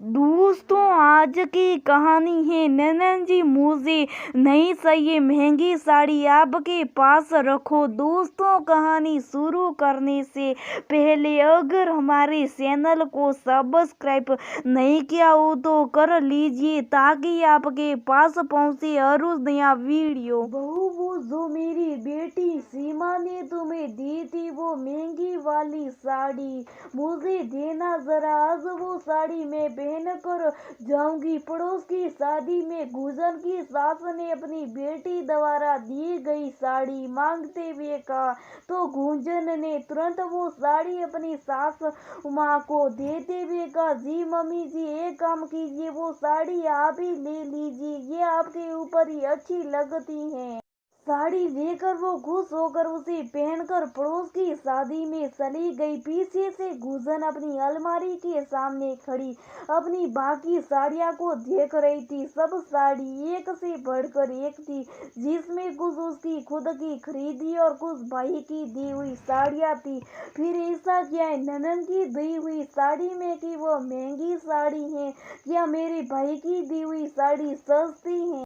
दोस्तों, आज की कहानी है ननन जी मुझे नहीं चाहिए महंगी साड़ी आपके पास रखो। दोस्तों, कहानी शुरू करने से पहले अगर हमारे चैनल को सब्सक्राइब नहीं किया हो तो कर लीजिए ताकि आपके पास पहुंचे हर रोज नया वीडियो। बहू, वो जो मेरी बेटी सीमा ने तुम्हें दी थी वो महंगी वाली साड़ी मुझे देना जरा। आज वो साड़ी मैं पहन कर जाऊंगी। पड़ोस की शादी में गुजर की सास ने अपनी बेटी द्वारा दी गई साड़ी मांगते हुए कहा तो गुंजन ने तुरंत वो साड़ी अपनी सास माँ को देते हुए कहा, जी मम्मी जी, एक काम कीजिए, वो साड़ी आप ही ले लीजिए, ये आपके ऊपर ही अच्छी लगती है। साड़ी लेकर वो खुश होकर उसे पहनकर पड़ोस की शादी में चली गई। पीछे से गुजन अपनी अलमारी के सामने खड़ी अपनी बाकी साड़ियाँ को देख रही थी। सब साड़ी एक से बढ़कर एक थी, जिसमें कुछ उसकी खुद की खरीदी और कुछ भाई की दी हुई साड़ियाँ थी। फिर ऐसा क्या है ननन की दी हुई साड़ी में कि वो महंगी साड़ी है, या मेरे भाई की दी हुई साड़ी सस्ती है।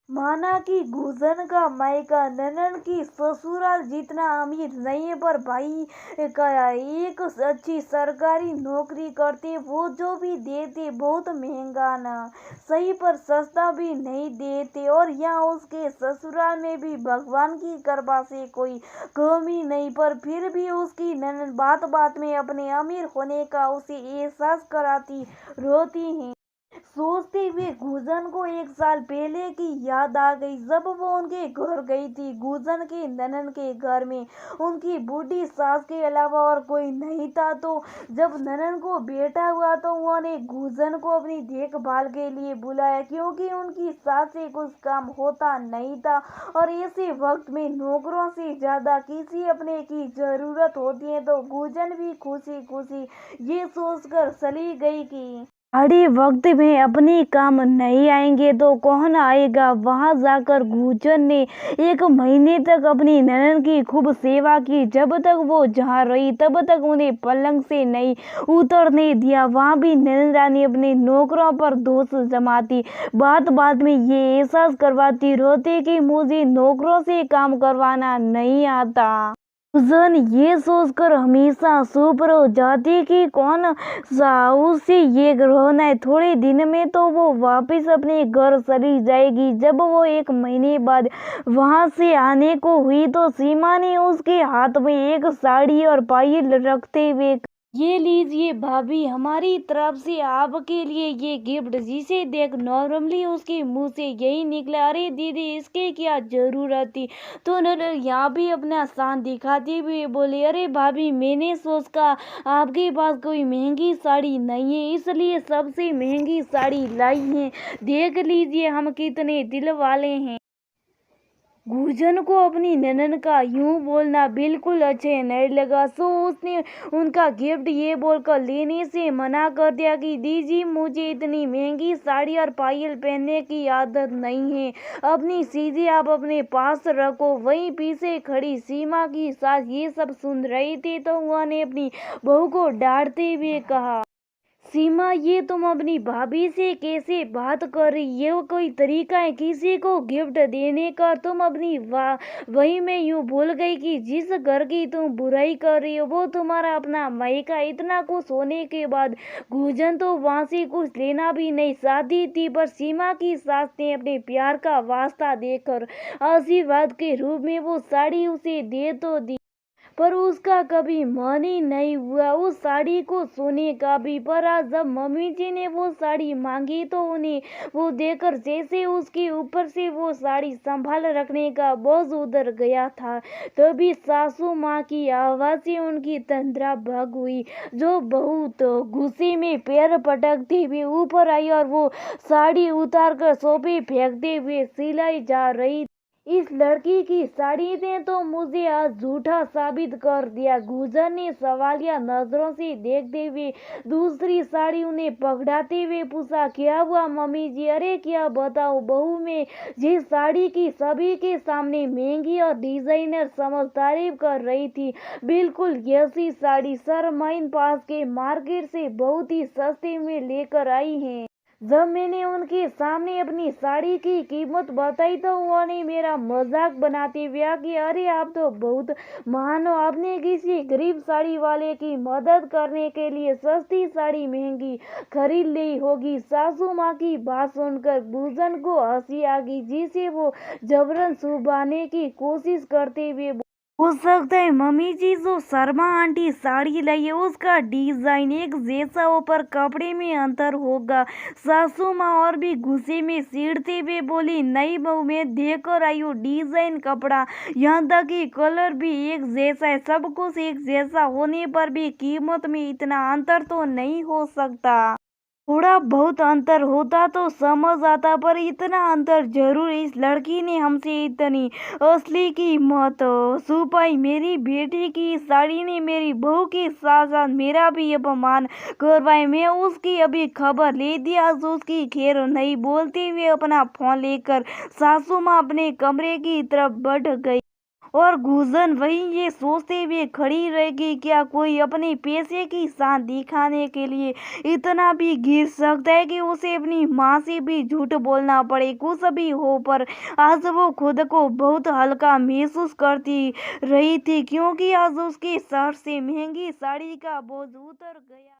माना कि गुजन का मायका ननन की ससुराल जितना अमीर नहीं है, पर भाई का एक अच्छी सरकारी नौकरी करते, वो जो भी देते बहुत महंगा ना सही पर सस्ता भी नहीं देते। और यहाँ उसके ससुराल में भी भगवान की कृपा से कोई कमी नहीं, पर फिर भी उसकी ननन बात बात में अपने अमीर होने का उसे एहसास कराती रोती है। सोचते हुए गुजन को एक साल पहले की याद आ गई, जब वो उनके घर गई थी। गुजन के ननन के घर में उनकी बूढ़ी सास के अलावा और कोई नहीं था। तो जब ननन को बेटा हुआ तो उन्होंने गुजन को अपनी देखभाल के लिए बुलाया, क्योंकि उनकी सास से कुछ काम होता नहीं था और ऐसे वक्त में नौकरों से ज्यादा किसी अपने की जरूरत होती है। तो गुजन भी खुशी खुशी ये सोचकर चली गई कि बड़े वक्त में अपने काम नहीं आएंगे तो कौन आएगा। वहां जाकर गुजन ने 1 महीने तक अपनी ननन की खूब सेवा की। जब तक वो जहाँ रही तब तक उन्हें पलंग से नहीं उतरने दिया। वहां भी ननन रानी अपने नौकरों पर दोष जमाती, बात बात में ये एहसास करवाती रोते कि मुझे नौकरों से काम करवाना नहीं आता। गुजन ये सोचकर हमेशा चुप रह जाती कि कौन सा उसे ये रोना है। थोड़े दिन में तो वो वापस अपने घर चली जाएगी। जब वो 1 महीने बाद वहां से आने को हुई तो सीमा ने उसके हाथ में एक साड़ी और पायल रखते हुए, ये लीजिए भाभी, हमारी तरफ से आपके लिए ये गिफ्ट। जिसे देख नॉर्मली उसके मुंह से यही निकला, अरे दीदी इसके क्या जरूरत थी। तो यहाँ भी अपना शान दिखाते हुए बोले, अरे भाभी मैंने सोचा आपके पास कोई महंगी साड़ी नहीं है इसलिए सबसे महंगी साड़ी लाई है, देख लीजिए हम कितने दिल वाले हैं। गुजन को अपनी ननन का यूं बोलना बिल्कुल अच्छे नहीं लगा, सो उसने उनका गिफ्ट ये बोलकर लेने से मना कर दिया कि दीजिए मुझे इतनी महंगी साड़ी और पायल पहनने की आदत नहीं है, अपनी चीजें आप अपने पास रखो। वहीं पीछे खड़ी सीमा की सास ये सब सुन रही थी तो उन्होंने अपनी बहू को डांटते हुए कहा, सीमा ये तुम अपनी भाभी से कैसे बात कर रही, ये कोई तरीका है किसी को गिफ्ट देने का। तुम अपनी वही मैं यूं भूल गई कि जिस घर की तुम बुराई कर रही हो वो तुम्हारा अपना मायका। इतना कुछ होने के बाद गुजन तो वहां से कुछ लेना भी नहीं चाहती थी, पर सीमा की सास ने अपने प्यार का वास्ता देकर आशीर्वाद के रूप में वो साड़ी उसे दे तो दी, पर उसका कभी मन ही नहीं हुआ उस साड़ी को सोने का भी। पर आज जब मम्मी जी ने वो साड़ी मांगी तो उन्हें वो देकर जैसे उसके ऊपर से वो साड़ी संभाल रखने का बोझ उतर गया था, तभी सासू माँ की आवाज से उनकी तंद्रा भंग हुई, जो बहुत गुस्से में पैर पटकते हुए ऊपर आई और वो साड़ी उतार कर सोफे फेंकते हुए सिलाई जा रही। इस लड़की की साड़ी ने तो मुझे आज झूठा साबित कर दिया। गुजर ने सवालिया नजरों से देखते हुए दूसरी साड़ी उन्हें पकड़ाते हुए पूछा, क्या हुआ मम्मी जी? अरे क्या बताओ बहू में जिस साड़ी की सभी के सामने महंगी और डिजाइनर समझ तारीफ कर रही थी, बिल्कुल ऐसी साड़ी सर माइन पास के मार्केट से बहुत ही सस्ते में लेकर आई है। जब मैंने उनके सामने अपनी साड़ी की कीमत बताई तो उन्होंने मेरा मजाक बनाते हुए कहा कि अरे आप तो बहुत महान हो, आपने किसी गरीब साड़ी वाले की मदद करने के लिए सस्ती साड़ी महंगी खरीद ली होगी। सासू माँ की बात सुनकर गुलशन को हंसी आ गई, जिसे वो जबरन छुपाने की कोशिश करते हुए हो सकता है मम्मी जी जो शर्मा आंटी साड़ी लाई है उसका डिजाइन एक जैसा हो पर कपड़े में अंतर होगा। सासू माँ और भी गुस्से में चिढ़ते हुए बोली, नहीं बहू मैं देख कर आई हूँ डिजाइन कपड़ा, यहाँ तक कि कलर भी एक जैसा है। सब कुछ एक जैसा होने पर भी कीमत में इतना अंतर तो नहीं हो सकता। थोड़ा बहुत अंतर होता तो समझ आता पर इतना अंतर जरूर। इस लड़की ने हमसे इतनी असली कीमत छुपाई। मेरी बेटी की साड़ी ने मेरी बहू के साथ साथ मेरा भी अपमान करवाए। मैं उसकी अभी खबर ले दिया आज उसकी खैर नहीं। बोलते हुए अपना फोन लेकर सासू माँ अपने कमरे की तरफ बढ़ गई और गुलशन वहीं ये सोचते हुए खड़ी रहेगी, क्या कोई अपने पैसे की शान दिखाने के लिए इतना भी गिर सकता है कि उसे अपनी माँ से भी झूठ बोलना पड़े। कुछ भी हो पर आज वो खुद को बहुत हल्का महसूस करती रही थी, क्योंकि आज उसके सर से महंगी साड़ी का बोझ उतर गया।